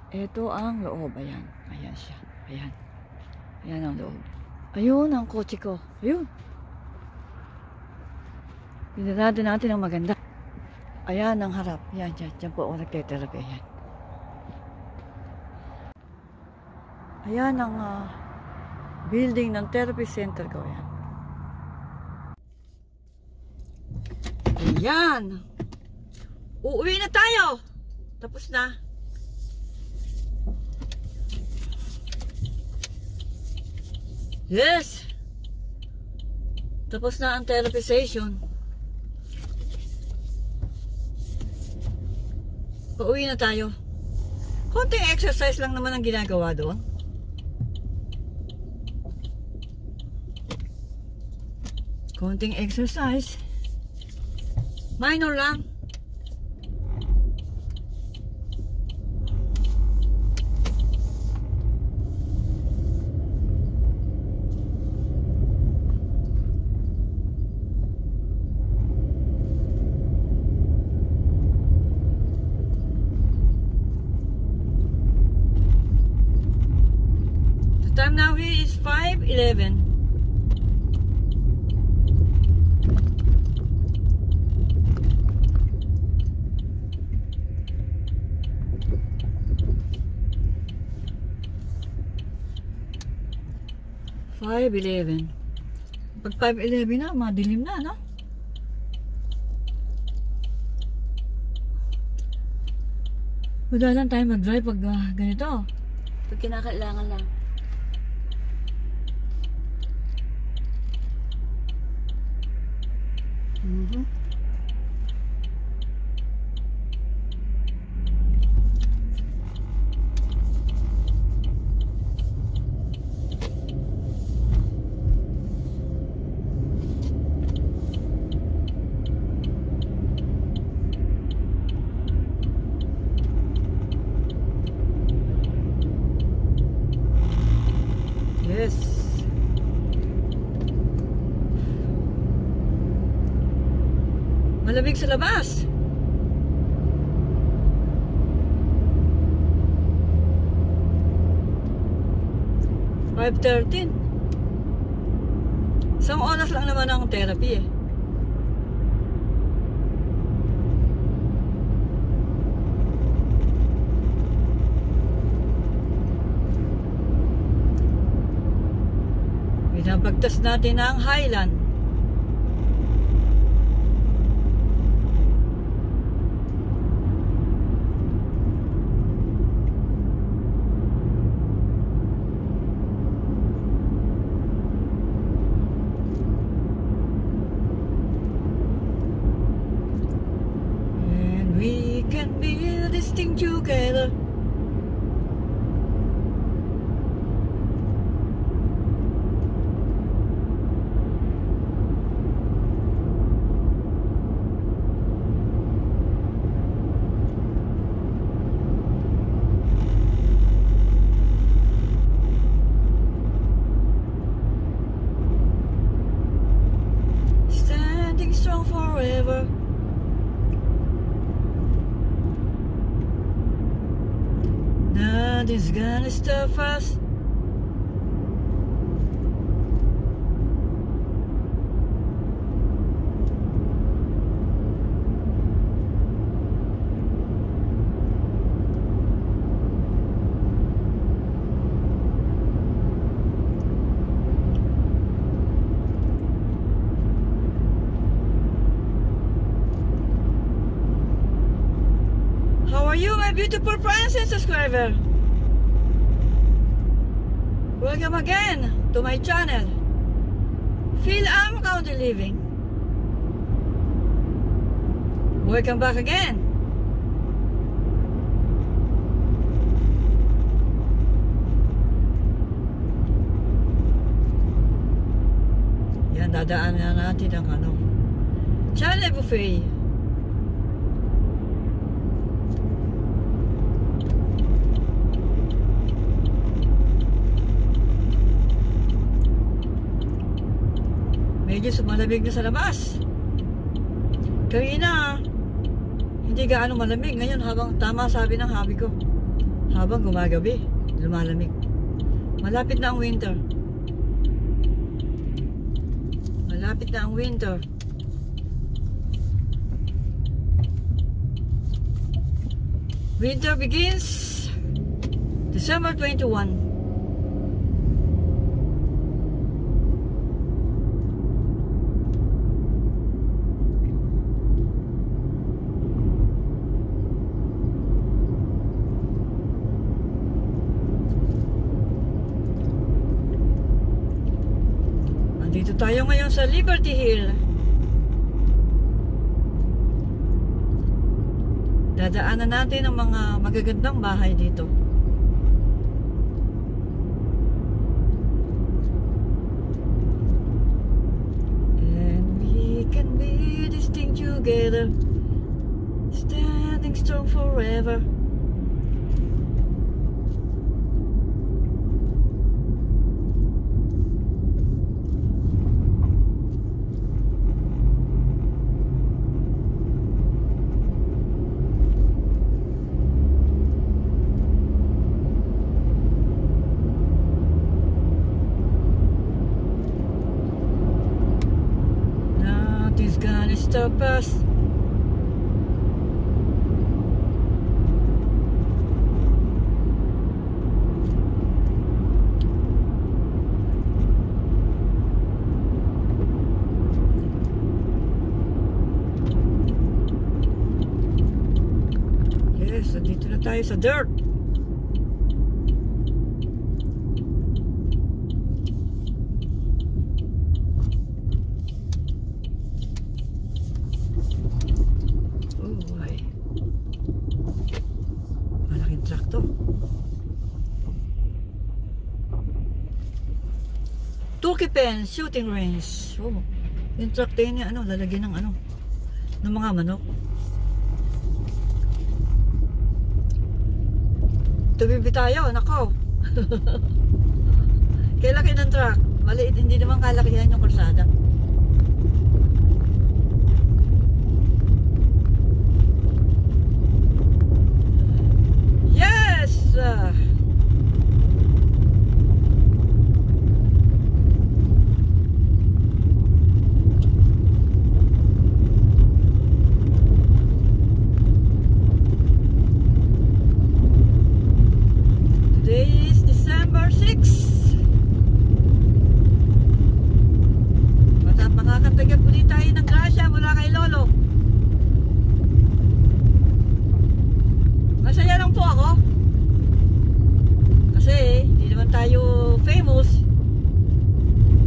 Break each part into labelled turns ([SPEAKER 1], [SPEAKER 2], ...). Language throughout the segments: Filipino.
[SPEAKER 1] Ito ang loob. Ayan. Ayan siya. Ayan. Ayan ang loob. Ayun ang kotse ko. Ayun. Pinarado natin ang maganda. Ayan ang harap. Ayan, dyan. Dyan po ako nagte-therapy. Ayan. Ayan ang building ng therapy center ko. Ayan. Ayan. Uuwi na tayo. Tapos na. Yes. Tapos na ang therapy session. Pauwi na tayo. Konting exercise lang naman ang ginagawa doon. Konting exercise. Minor lang. The time now here is 5:11. Pag 5:11 na, madilim na, no? Madalang tayo mag-drive pag ganito. Pag kinakailangan lang. Yes. Malamig sa labas. (5:13). Isang oras lang naman ang therapy eh. Pinapagtas natin ang Highland. And we can build this thing together. Strong forever. Nothing's gonna stop us. You, my beautiful friends and subscriber. Welcome again to my channel, Phil Am Country Living. Welcome back again. Yan, dadaan na natin ang channel buffet. Medyo sumalamig na sa labas. Kanina hindi gaano malamig. Ngayon habang tama sabi ng habi ko, Habang gumagabi, lumalamig. Malapit na ang winter. Malapit na ang winter. Winter begins December 21. Dito tayo ngayon sa Liberty Hill. Dadaanan natin ang mga magagandang bahay dito. And we can be distinct together, standing strong forever. Nothing's gonna stop us. Yes, dito na tayo sa dirt. Traktor. Turkey pen, shooting range. Oh, yung traktor niya, lalagyan ng ng mga manok. Tubibi tayo, nako. Kaya laki ng truck. Maliit, hindi naman kalakihan yung kalsada. Today is December 6. Makakatagap ulit tayo ng grasya mula kay Lolo. Masaya lang po ako. Kasi hindi naman tayo famous.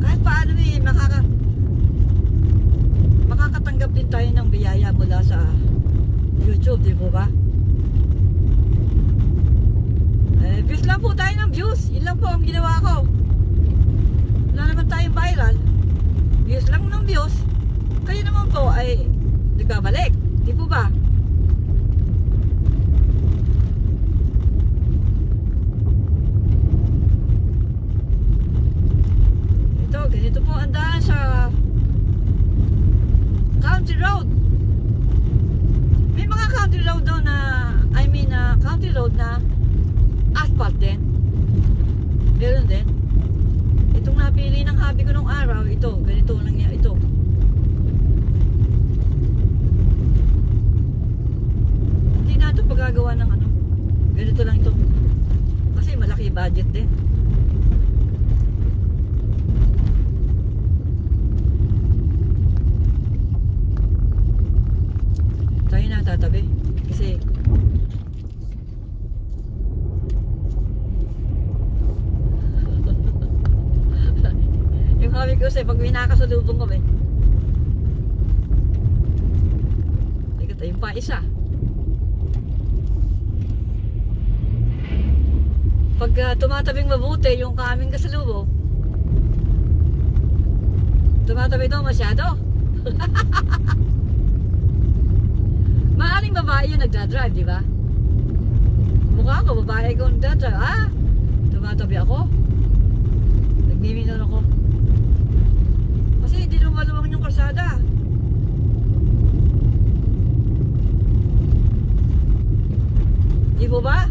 [SPEAKER 1] Kahit paano makakatanggap din tayo ng biyaya mula sa YouTube, di po ba? Views lang po tayo ng views. Yun lang po ang ginawa ko. Wala naman tayong viral. Views lang ng views. Kayo naman po ay nagbabalik. Di po ba? Ganito po ang daan sa country road. May mga country road daw na country road na asphalt din. Meron din. Itong napili ng hobby ko nung araw, ito, ganito lang yan, ito. Hindi na ito pagagawa ng ganito lang ito. Kasi malaki budget din. Tayo na tatabi kasi yung hobby ko kasi pag may nakasalubong kami, teka tayo pa isa. Pag tumatabing mabuti yung kaming kasalubong, tumatabi daw masyado. Maaring babae yung nagdadrive, di ba? Mukha ko, babae ko nagdadrive. Tumatabi ako. Nagmiminor ako. Kasi hindi lumaluwang yung kalsada. Di po ba?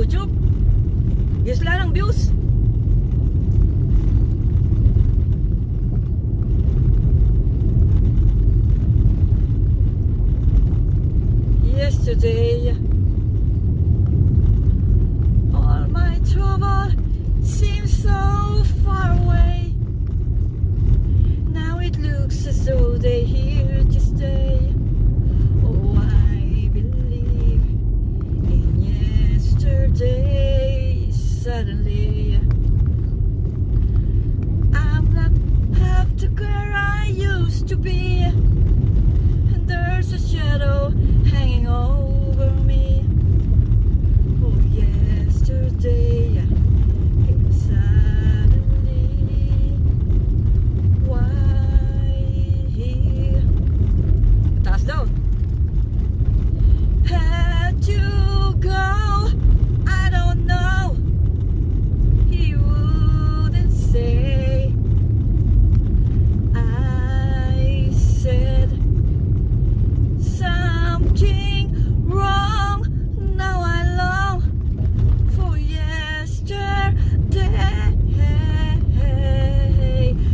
[SPEAKER 1] YouTube. Yes lang ang views. Yesterday, all my trouble seems so far away. Now it looks as though they're here to stay. Oh, I believe in yesterday. Suddenly, I'm not half the girl I used to be, and there's a shadow hanging over me. Oh, yesterday, suddenly, why here? Taas daw. Had to go, I don't know. He wouldn't say. I said something wrong. Now I long for yesterday.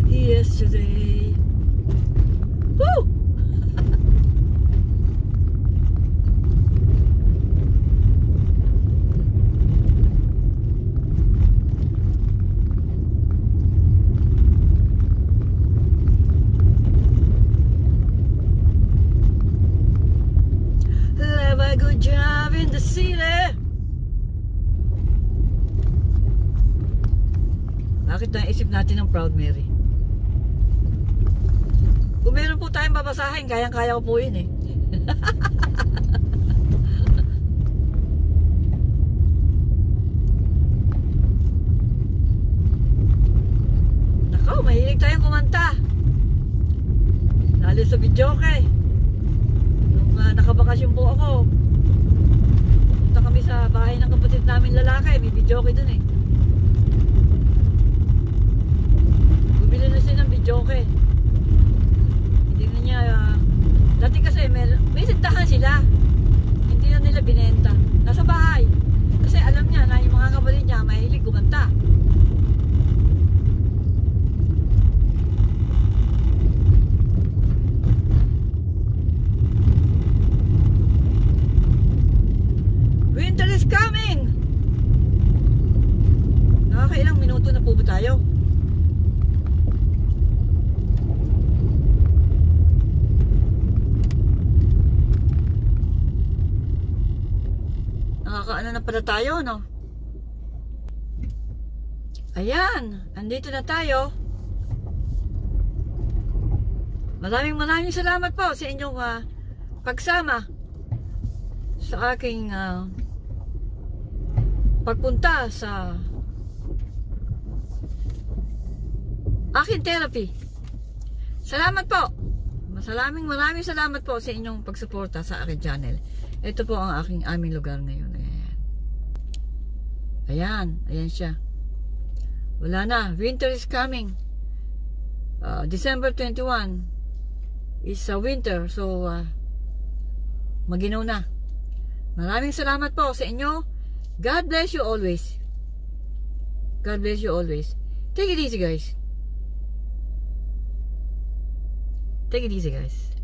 [SPEAKER 1] Yesterday. Woo! Have a good job in the city. Bakit naisip natin ng Proud Mary? Kung meron po tayong babasahin, kayang-kaya ko po yun eh. Nakaw, mahilig tayong kumanta. Lalo sa videoke. Nung nakabakasyon po ako, punta kami sa bahay ng kapatid namin lalaki. May videoke dun eh. Bumili na siya ng videoke. Hindi na niya dati kasi may sintahan sila, hindi na nila binenta, nasa bahay kasi alam niya na yung mga kapatid niya mahilig kumanta. Winter is coming. Nakakailang minuto na po ba tayo? Nakakaano na pala tayo, no? Ayan, andito na tayo. Maraming salamat po sa inyong pagsama sa aking pagpunta sa aking therapy. Salamat po. Maraming salamat po sa inyong pagsuporta sa aking channel. Ito po ang aming lugar ngayon. Ayan siya. Wala na. Winter is coming. December 21 is winter. So, maginaw na. Maraming salamat po sa inyo. God bless you always. God bless you always. Take it easy, guys. Take it easy, guys.